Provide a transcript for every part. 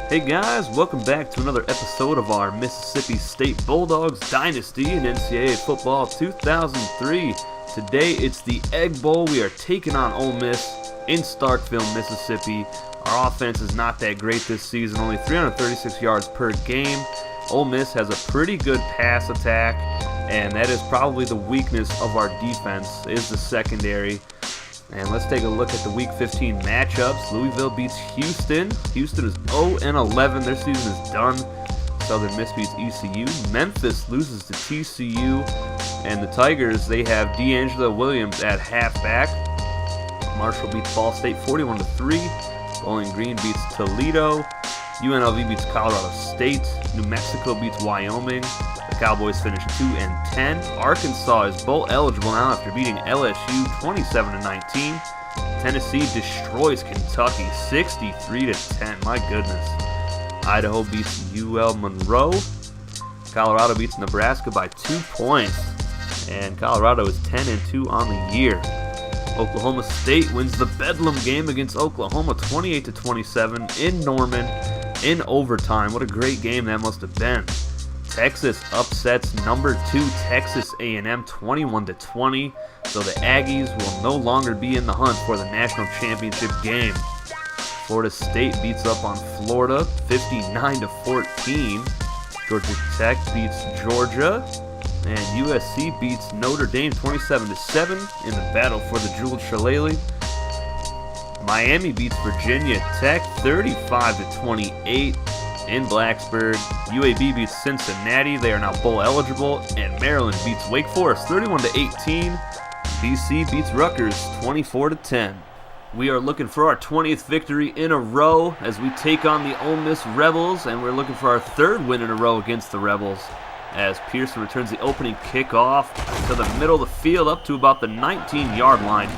Hey guys, welcome back to another episode of our Mississippi State Bulldogs Dynasty in NCAA Football 2003. Today it's the Egg Bowl. We are taking on Ole Miss in Starkville, Mississippi. Our offense is not that great this season, only 336 yards per game. Ole Miss has a pretty good pass attack, and that is probably the weakness of our defense, is the secondary. And let's take a look at the Week 15 matchups. Louisville beats Houston. Houston is 0-11. Their season is done. Southern Miss beats ECU. Memphis loses to TCU. And the Tigers, they have D'Angelo Williams at halfback. Marshall beats Ball State 41-3. Bowling Green beats Toledo. UNLV beats Colorado State. New Mexico beats Wyoming. The Cowboys finish 2-10. Arkansas is bowl eligible now after beating LSU 27-19. Tennessee destroys Kentucky 63-10. My goodness. Idaho beats UL Monroe. Colorado beats Nebraska by 2 points. And Colorado is 10-2 on the year. Oklahoma State wins the Bedlam game against Oklahoma 28-27 in Norman in overtime. What a great game that must have been. Texas upsets number 2 Texas A&M 21-20, so the Aggies will no longer be in the hunt for the national championship game. Florida State beats up on Florida 59-14. Georgia Tech beats Georgia, and USC beats Notre Dame 27-7 in the battle for the Jeweled Shillelagh. Miami beats Virginia Tech 35-28. in Blacksburg. UAB beats Cincinnati. They are now bowl eligible. And Maryland beats Wake Forest 31-18. BC beats Rutgers 24-10. We are looking for our 20th victory in a row as we take on the Ole Miss Rebels, and we're looking for our 3rd win in a row against the Rebels as Pearson returns the opening kickoff to the middle of the field up to about the 19-yard line.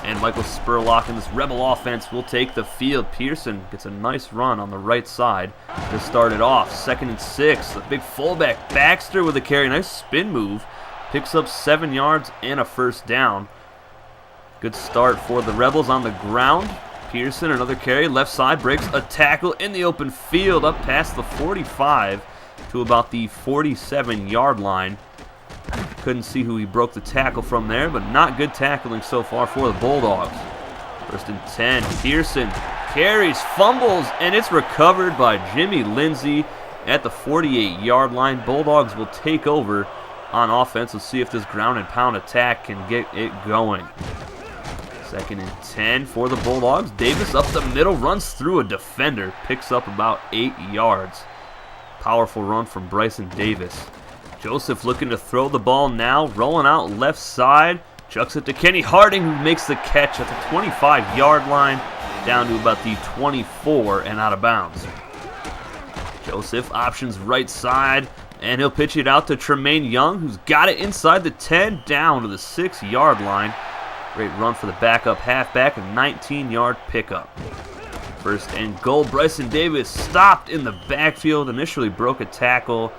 And Michael Spurlock and this Rebel offense will take the field. Pearson gets a nice run on the right side to start it off. 2nd and 6. The big fullback Baxter with a carry. Nice spin move. Picks up 7 yards and a first down. Good start for the Rebels on the ground. Pearson, another carry. Left side breaks a tackle in the open field up past the 45 to about the 47-yard line. Couldn't see who he broke the tackle from there, but not good tackling so far for the Bulldogs. 1st and 10. Pearson carries, fumbles, and it's recovered by Jimmy Lindsey at the 48-yard line. Bulldogs will take over on offense. Let's see if this ground and pound attack can get it going. 2nd and 10 for the Bulldogs. Davis up the middle, runs through a defender, picks up about 8 yards. Powerful run from Bryson Davis. Joseph looking to throw the ball now, rolling out left side. Chucks it to Kenny Harding, who makes the catch at the 25-yard line, down to about the 24 and out of bounds. Joseph options right side, and he'll pitch it out to Tremaine Young, who's got it inside the 10, down to the 6-yard line. Great run for the backup halfback, a 19-yard pickup. 1st and goal. Bryson Davis stopped in the backfield, initially broke a tackle,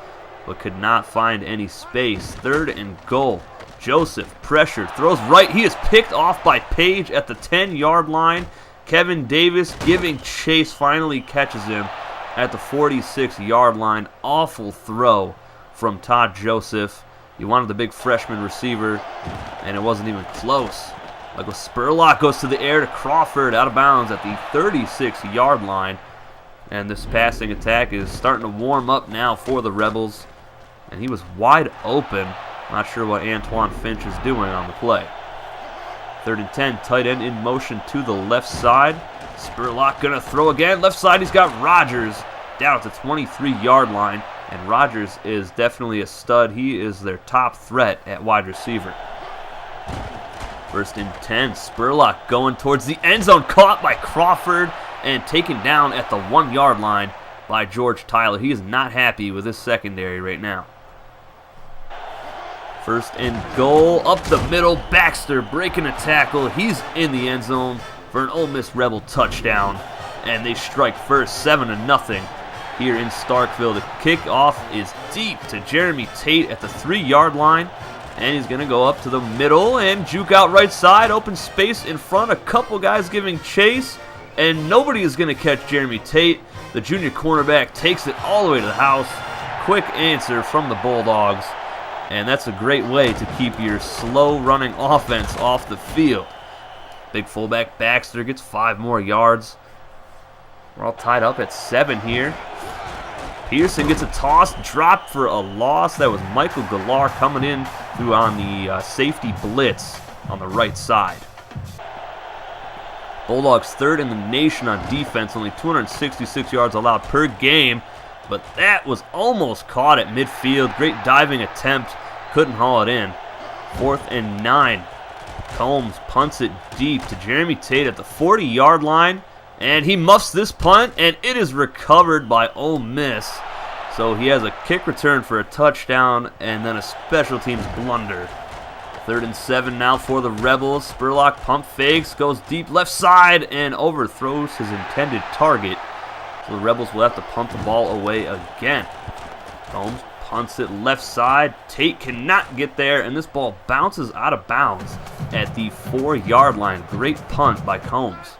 but could not find any space. 3rd and goal. Joseph pressured, throws right. He is picked off by Page at the 10-yard line. Kevin Davis giving chase, finally catches him at the 46-yard line. Awful throw from Todd Joseph. He wanted the big freshman receiver, and it wasn't even close. Michael Spurlock goes to the air to Crawford, out of bounds at the 36-yard line. And this passing attack is starting to warm up now for the Rebels. And he was wide open. Not sure what Antoine Finch is doing on the play. 3rd and 10, tight end in motion to the left side. Spurlock going to throw again. Left side, he's got Rogers down at the 23-yard line. And Rogers is definitely a stud. He is their top threat at wide receiver. 1st and 10, Spurlock going towards the end zone. Caught by Crawford and taken down at the 1-yard line by George Tyler. He is not happy with his secondary right now. 1st and goal, up the middle. Baxter breaking a tackle. He's in the end zone for an Ole Miss Rebel touchdown. And they strike first, 7-0 here in Starkville. The kickoff is deep to Jeremy Tate at the 3-yard line. And he's going to go up to the middle and juke out right side. Open space in front. A couple guys giving chase. and nobody is going to catch Jeremy Tate. The junior cornerback takes it all the way to the house. Quick answer from the Bulldogs, and that's a great way to keep your slow-running offense off the field. Big fullback Baxter gets 5 more yards. We're all tied up at 7 here. Pearson gets a toss, dropped for a loss. That was Michael Galar coming in through on the safety blitz on the right side. Bulldogs 3rd in the nation on defense, only 266 yards allowed per game, but that was almost caught at midfield. Great diving attempt, couldn't haul it in. 4th and 9. Combs punts it deep to Jeremy Tate at the 40-yard line, and he muffs this punt, and it is recovered by Ole Miss. So he has a kick return for a touchdown and then a special teams blunder. 3rd and 7 now for the Rebels. Spurlock pump fakes, goes deep left side, and overthrows his intended target. So the Rebels will have to punt the ball away again. Combs punts it left side. Tate cannot get there, and this ball bounces out of bounds at the 4-yard line. Great punt by Combs.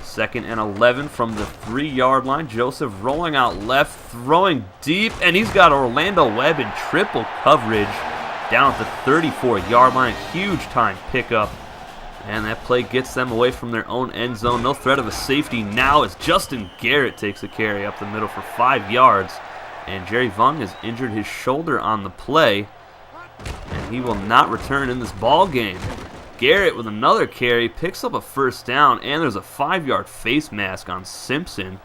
2nd and 11 from the 3-yard line. Joseph rolling out left, throwing deep, and he's got Orlando Webb in triple coverage down at the 34-yard line. Huge time pickup, and that play gets them away from their own end zone. No threat of a safety now as Justin Garrett takes a carry up the middle for 5 yards, and Jerry Vung has injured his shoulder on the play, and he will not return in this ball game. Garrett with another carry picks up a 1st down, and there's a 5-yard face mask on Simpson.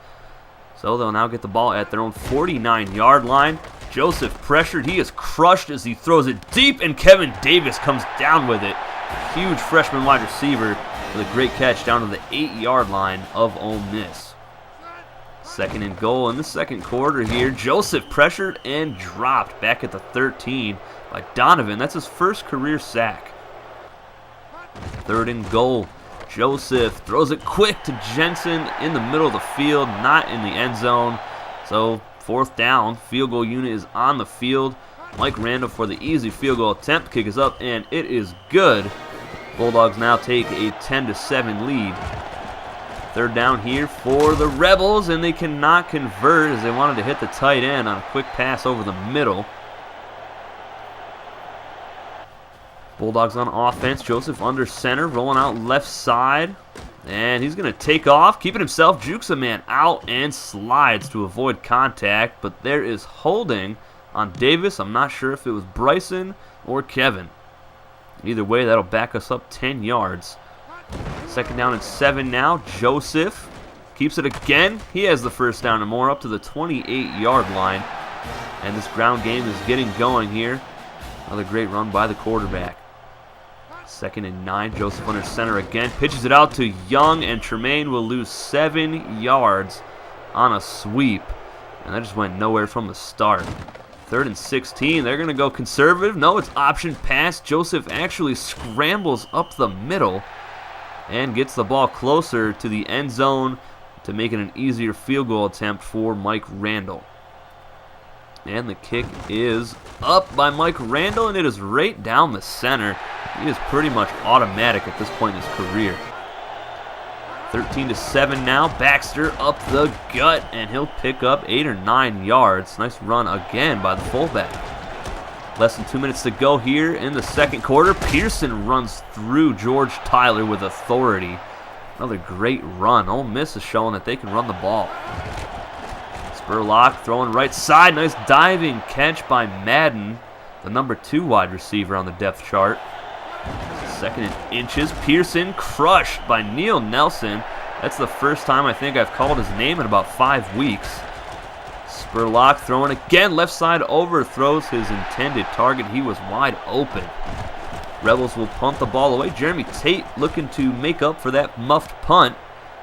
So they'll now get the ball at their own 49-yard line. Joseph pressured. He is crushed as he throws it deep, and Kevin Davis comes down with it. Huge freshman wide receiver with a great catch down to the 8-yard line of Ole Miss. 2nd and goal in the 2nd quarter here. Joseph pressured and dropped back at the 13 by Donovan. That's his 1st career sack. 3rd and goal. Joseph throws it quick to Jensen in the middle of the field, not in the end zone. So 4th down, field goal unit is on the field. Mike Randall for the easy field goal attempt. Kick is up, and it is good. Bulldogs now take a 10-7 lead. 3rd down here for the Rebels, and they cannot convert as they wanted to hit the tight end on a quick pass over the middle. Bulldogs on offense. Joseph under center, rolling out left side. And he's going to take off, keeping himself, jukes a man out, and slides to avoid contact. But there is holding on Davis. I'm not sure if it was Bryson or Kevin. Either way, that'll back us up 10 yards. 2nd down and 7 now. Joseph keeps it again. He has the 1st down and more up to the 28-yard line. And this ground game is getting going here. Another great run by the quarterback. 2nd and 9. Joseph under center again. Pitches it out to Young, and Tremaine will lose 7 yards on a sweep. And that just went nowhere from the start. 3rd and 16. They're going to go conservative. No, it's option pass. Joseph actually scrambles up the middle and gets the ball closer to the end zone to make it an easier field goal attempt for Mike Randall. And the kick is up by Mike Randall, and it is right down the center. He is pretty much automatic at this point in his career. 13-7 now. Baxter up the gut, and he'll pick up 8 or 9 yards. Nice run again by the fullback. Less than 2 minutes to go here in the 2nd quarter. Pearson runs through George Tyler with authority. Another great run. Ole Miss is showing that they can run the ball. Spurlock throwing right side. Nice diving catch by Madden, the number 2 wide receiver on the depth chart. 2nd and inches. Pearson crushed by Neil Nelson. That's the first time I think I've called his name in about 5 weeks. Spurlock throwing again. Left side overthrows his intended target. He was wide open. Rebels will punt the ball away. Jeremy Tate looking to make up for that muffed punt.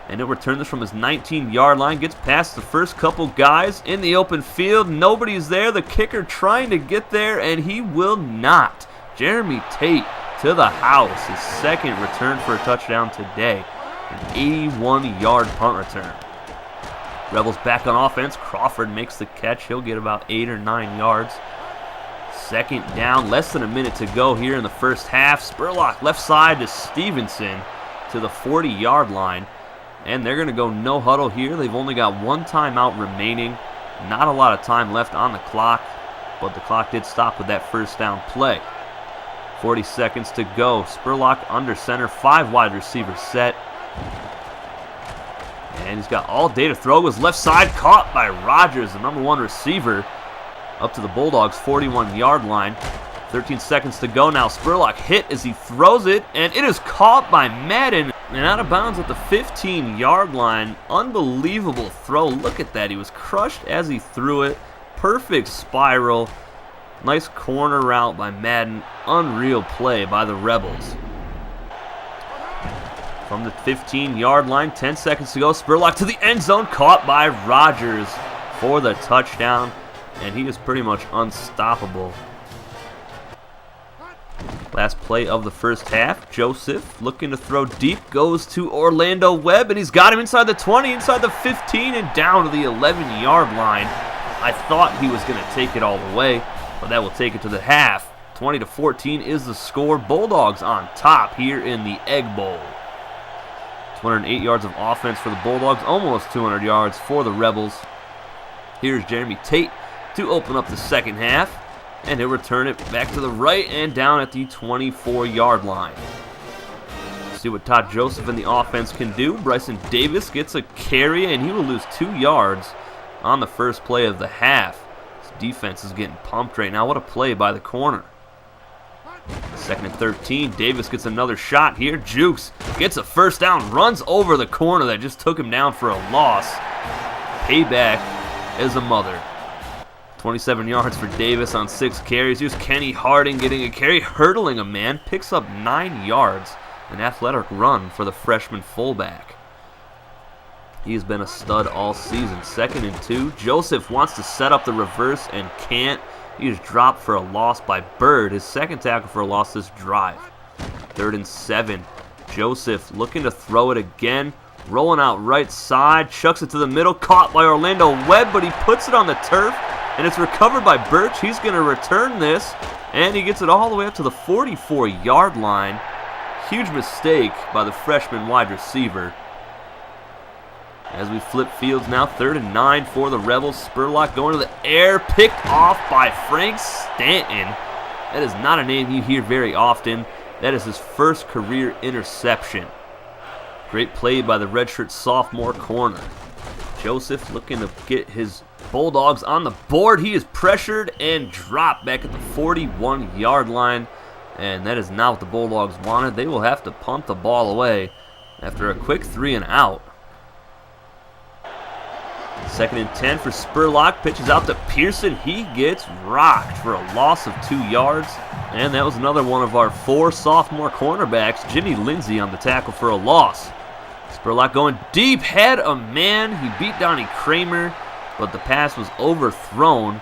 And he'll return this from his 19-yard line. Gets past the first couple guys in the open field. Nobody's there. The kicker trying to get there, and he will not. Jeremy Tate to the house. His 2nd return for a touchdown today. An 81-yard punt return. Rebels back on offense. Crawford makes the catch. He'll get about 8 or 9 yards. 2nd down. Less than a minute to go here in the first half. Spurlock left side to Stevenson to the 40-yard line. and they're going to go no huddle here. They've only got one timeout remaining. Not a lot of time left on the clock, but the clock did stop with that first down play. 40 seconds to go. Spurlock under center, 5 wide receivers set. And he's got all day to throw. Was left side, caught by Rogers, the number 1 receiver, up to the Bulldogs' 41-yard line. 13 seconds to go now. Spurlock hit as he throws it, and it is caught by Madden and out of bounds at the 15-yard line. Unbelievable throw. Look at that. He was crushed as he threw it. Perfect spiral. Nice corner route by Madden. Unreal play by the Rebels. From the 15-yard line, 10 seconds to go. Spurlock to the end zone, caught by Rogers for the touchdown, and he is pretty much unstoppable. Last play of the first half. Joseph looking to throw deep, goes to Orlando Webb, and he's got him inside the 20, inside the 15, and down to the 11-yard line. I thought he was going to take it all the way, but that will take it to the half. 20-14 is the score. Bulldogs on top here in the Egg Bowl. 208 yards of offense for the Bulldogs, almost 200 yards for the Rebels. Here's Jeremy Tate to open up the second half, and he'll return it back to the right and down at the 24-yard line. See what Todd Joseph and the offense can do. Bryson Davis gets a carry, and he will lose 2 yards on the first play of the half. His defense is getting pumped right now. What a play by the corner. Second and 13. Davis gets another shot here. Jukes gets a first down, runs over the corner that just took him down for a loss. Payback is a mother. 27 yards for Davis on 6 carries. Here's Kenny Harding getting a carry, hurdling a man, picks up 9 yards. An athletic run for the freshman fullback. He has been a stud all season. Second and 2. Joseph wants to set up the reverse and can't. He is dropped for a loss by Bird, his second tackle for a loss this drive. 3rd and 7. Joseph looking to throw it again. Rolling out right side, chucks it to the middle, caught by Orlando Webb, but he puts it on the turf, and it's recovered by Birch. He's going to return this, and he gets it all the way up to the 44-yard line. Huge mistake by the freshman wide receiver. As we flip fields now, 3rd and 9 for the Rebels. Spurlock going to the air, picked off by Frank Stanton. That is not a name you hear very often. That is his first career interception. Great play by the redshirt sophomore corner. Joseph looking to get his Bulldogs on the board. He is pressured and dropped back at the 41-yard line. And that is not what the Bulldogs wanted. They will have to punt the ball away after a quick 3 and out. 2nd and 10 for Spurlock. Pitches out to Pearson. He gets rocked for a loss of 2 yards. And that was another one of our 4 sophomore cornerbacks. Jimmy Lindsay on the tackle for a loss. Spurlock going deep, had a man. He beat Donnie Kramer, but the pass was overthrown.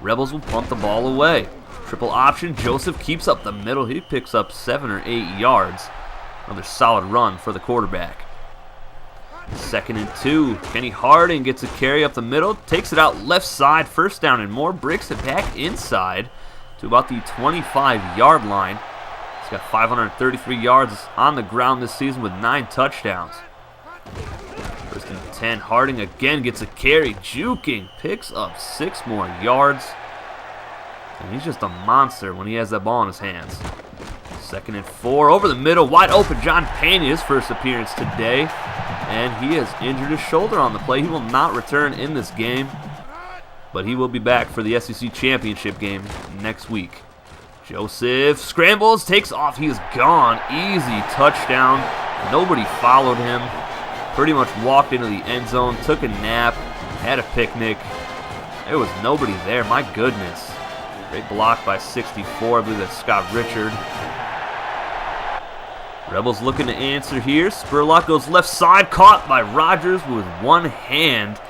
Rebels will punt the ball away. Triple option. Joseph keeps up the middle. He picks up 7 or 8 yards. Another solid run for the quarterback. 2nd and 2. Kenny Harding gets a carry up the middle, takes it out left side, first down and more, breaks it back inside to about the 25-yard line. He's got 533 yards on the ground this season with 9 touchdowns. 1st and 10. Harding again gets a carry, juking, picks up 6 more yards. And he's just a monster when he has that ball in his hands. 2nd and 4. Over the middle, wide open. John Payne, his first appearance today. And he has injured his shoulder on the play. He will not return in this game, but he will be back for the SEC championship game next week. Joseph scrambles, takes off. He is gone. Easy touchdown. Nobody followed him. Pretty much walked into the end zone, took a nap, had a picnic. There was nobody there. My goodness. Great block by 64. I believe that's Scott Richard. Rebels looking to answer here. Spurlock goes left side, caught by Rogers with one hand.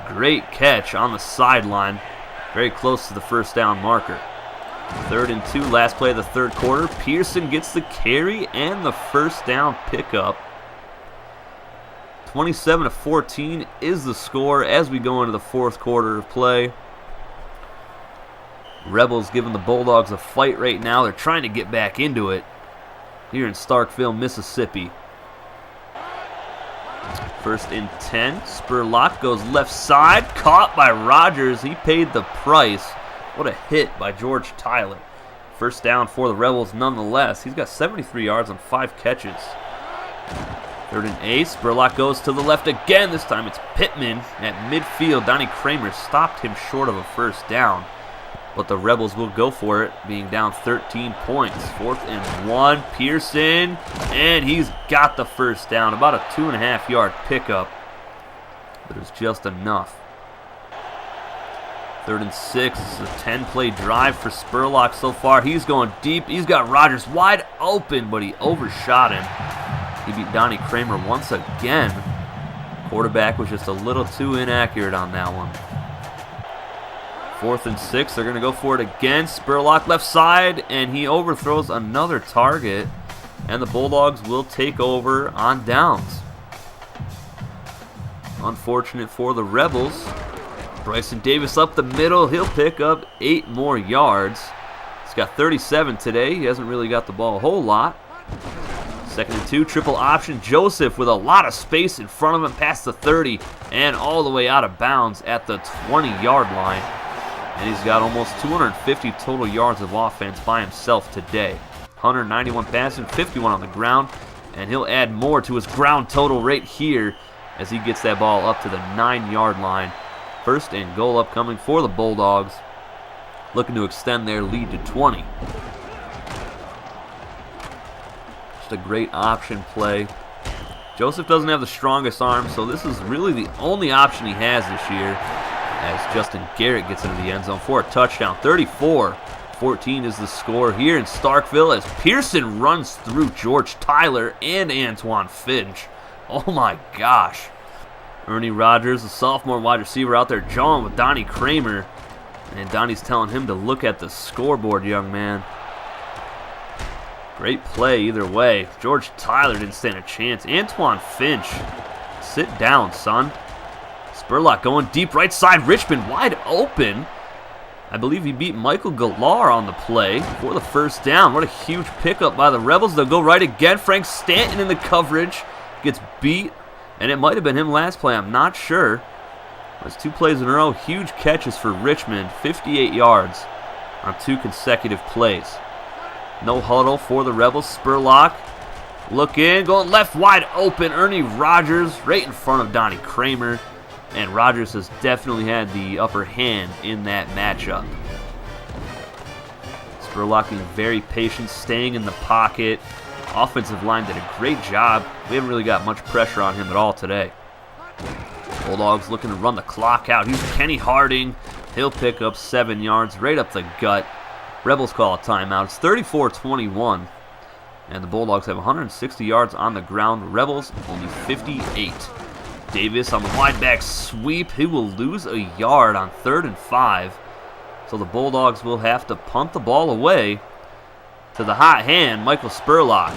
Great catch on the sideline. Very close to the first down marker. 3rd and 2, last play of the 3rd quarter. Pearson gets the carry and the first down pickup. 27-14 is the score as we go into the 4th quarter of play. Rebels giving the Bulldogs a fight right now. They're trying to get back into it here in Starkville, Mississippi. First and 10. Spurlock goes left side. Caught by Rogers. He paid the price. What a hit by George Tyler. First down for the Rebels nonetheless. He's got 73 yards on 5 catches. Third and 8. Spurlock goes to the left again. This time it's Pittman at midfield. Donnie Kramer stopped him short of a first down. But the Rebels will go for it, being down 13 points. 4th and 1. Pearson. And he's got the first down. About a 2.5-yard pickup. But it's just enough. 3rd and 6. This is a 10-play drive for Spurlock so far. He's going deep. He's got Rogers wide open, but he overshot him. He beat Donnie Kramer once again. Quarterback was just a little too inaccurate on that one. 4th and 6. They're going to go for it again. Spurlock left side, and he overthrows another target. And the Bulldogs will take over on downs. Unfortunate for the Rebels. Bryson Davis up the middle. He'll pick up 8 more yards. He's got 37 today. He hasn't really got the ball a whole lot. 2nd and 2, triple option. Joseph with a lot of space in front of him past the 30 and all the way out of bounds at the 20-yard line. And he's got almost 250 total yards of offense by himself today. 191 passing, 51 on the ground, and he'll add more to his ground total right here as he gets that ball up to the 9-yard line. 1st and goal upcoming for the Bulldogs, looking to extend their lead to 20. Just a great option play. Joseph doesn't have the strongest arm, so this is really the only option he has this year as Justin Garrett gets into the end zone for a touchdown. 34-14 is the score here in Starkville as Pearson runs through George Tyler and Antoine Finch. Oh my gosh. Ernie Rogers, a sophomore wide receiver, out there jawing with Donnie Kramer. And Donnie's telling him to look at the scoreboard, young man. Great play either way. George Tyler didn't stand a chance. Antoine Finch, sit down, son. Spurlock going deep right side. Richmond wide open. I believe he beat Michael Galar on the play for the first down. What a huge pickup by the Rebels. They'll go right again. Frank Stanton in the coverage. Gets beat. And it might have been him last play. I'm not sure. That's 2 plays in a row. Huge catches for Richmond. 58 yards on 2 consecutive plays. No huddle for the Rebels. Spurlock look in. Going left wide open. Ernie Rogers right in front of Donnie Kramer. And Rogers has definitely had the upper hand in that matchup. Spurlock being very patient, staying in the pocket. Offensive line did a great job. We haven't really got much pressure on him at all today. Bulldogs looking to run the clock out. Here's Kenny Harding. He'll pick up 7 yards right up the gut. Rebels call a timeout. It's 34-21. And the Bulldogs have 160 yards on the ground. Rebels only 58. Davis on the wide back sweep. He will lose a yard on 3rd and 5. So the Bulldogs will have to punt the ball away to the hot hand, Michael Spurlock.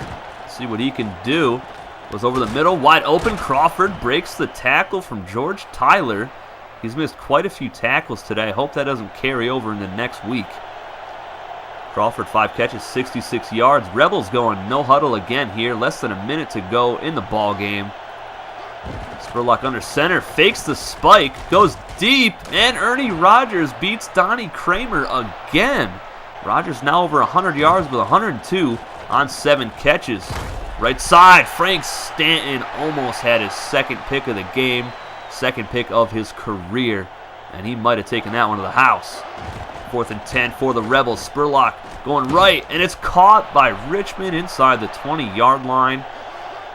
See what he can do. Goes over the middle, wide open. Crawford breaks the tackle from George Tyler. He's missed quite a few tackles today. I hope that doesn't carry over into next week. Crawford, 5 catches, 66 yards. Rebels going no huddle again here. Less than a minute to go in the ball game. Spurlock under center, fakes the spike, goes deep, and Ernie Rogers beats Donnie Kramer again. Rogers now over 100 yards with 102 on 7 catches. Right side, Frank Stanton almost had his 2nd pick of the game, 2nd pick of his career, and he might have taken that one to the house. 4th and 10 for the Rebels. Spurlock going right, and it's caught by Richmond inside the 20-yard line.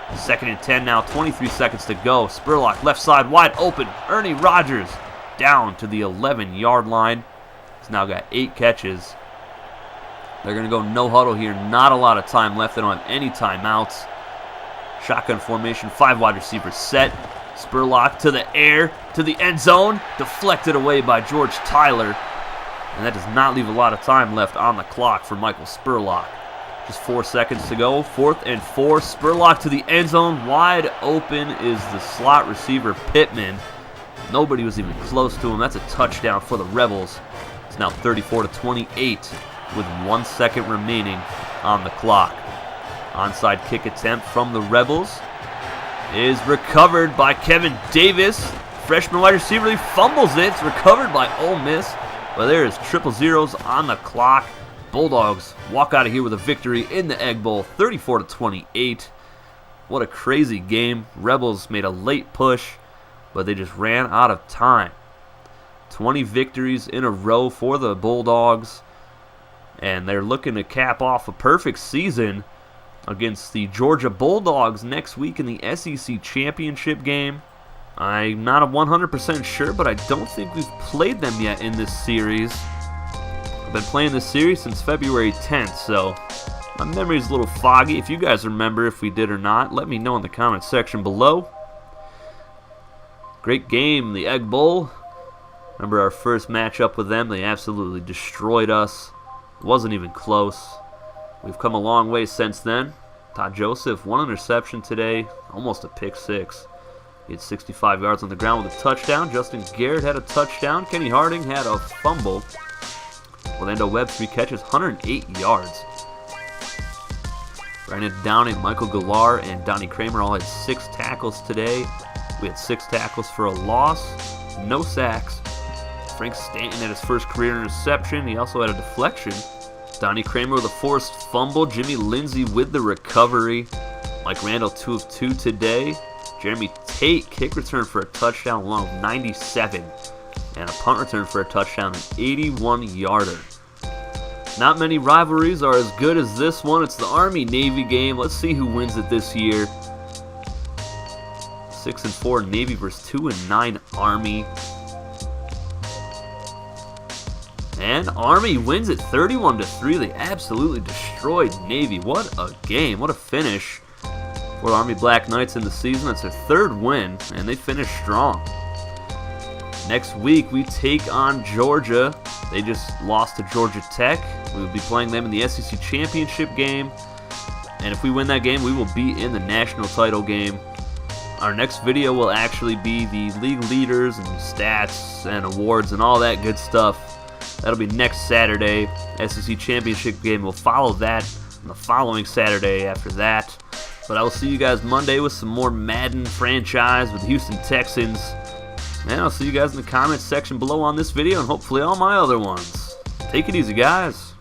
2nd and 10 now, 23 seconds to go. Spurlock left side wide open. Ernie Rogers down to the 11-yard line. He's now got 8 catches. They're going to go no huddle here. Not a lot of time left. They don't have any timeouts. Shotgun formation, 5 wide receivers set. Spurlock to the air, to the end zone. Deflected away by George Tyler. And that does not leave a lot of time left on the clock for Michael Spurlock. Just 4 seconds to go. 4th and 4. Spurlock to the end zone. Wide open is the slot receiver, Pittman. Nobody was even close to him. That's a touchdown for the Rebels. It's now 34-28 with 1 second remaining on the clock. Onside kick attempt from the Rebels. is recovered by Kevin Davis. Freshman wide receiver, he fumbles it. It's recovered by Ole Miss. But there is triple zeros on the clock. Bulldogs walk out of here with a victory in the Egg Bowl, 34-28. What a crazy game. Rebels made a late push, but they just ran out of time. 20 victories in a row for the Bulldogs, and they're looking to cap off a perfect season against the Georgia Bulldogs next week in the SEC championship game. I'm not 100% sure, but I don't think we've played them yet in this series. I've been playing this series since February 10th, so my memory's a little foggy. If you guys remember if we did or not, let me know in the comment section below. Great game, the Egg Bowl. Remember our first matchup with them, they absolutely destroyed us. It wasn't even close. We've come a long way since then. Todd Joseph, 1 interception today, almost a pick 6. He had 65 yards on the ground with a touchdown. Justin Garrett had a touchdown. Kenny Harding had a fumble. Orlando Webb, 3 catches, 108 yards. Brandon Downing, Michael Galar, and Donnie Kramer all had 6 tackles today. We had 6 tackles for a loss, no sacks. Frank Stanton had his first career interception. He also had a deflection. Donnie Kramer with a forced fumble. Jimmy Lindsey with the recovery. Mike Randall, 2 of 2 today. Jeremy Tate, kick return for a touchdown, along with 97. And a punt return for a touchdown, an 81-yarder. Not many rivalries are as good as this one. It's the Army-Navy game. Let's see who wins it this year. 6-4 Navy versus 2-9 Army. And Army wins it 31-3. They absolutely destroyed Navy. What a game. What a finish for the Army Black Knights in the season. That's their 3rd win, and they finished strong. Next week, we take on Georgia. They just lost to Georgia Tech. We will be playing them in the SEC championship game. And if we win that game, we will be in the national title game. Our next video will actually be the league leaders and stats and awards and all that good stuff. That'll be next Saturday. SEC championship game will follow that on the following Saturday after that. But I will see you guys Monday with some more Madden franchise with the Houston Texans. And I'll see you guys in the comments section below on this video and hopefully all my other ones. Take it easy, guys.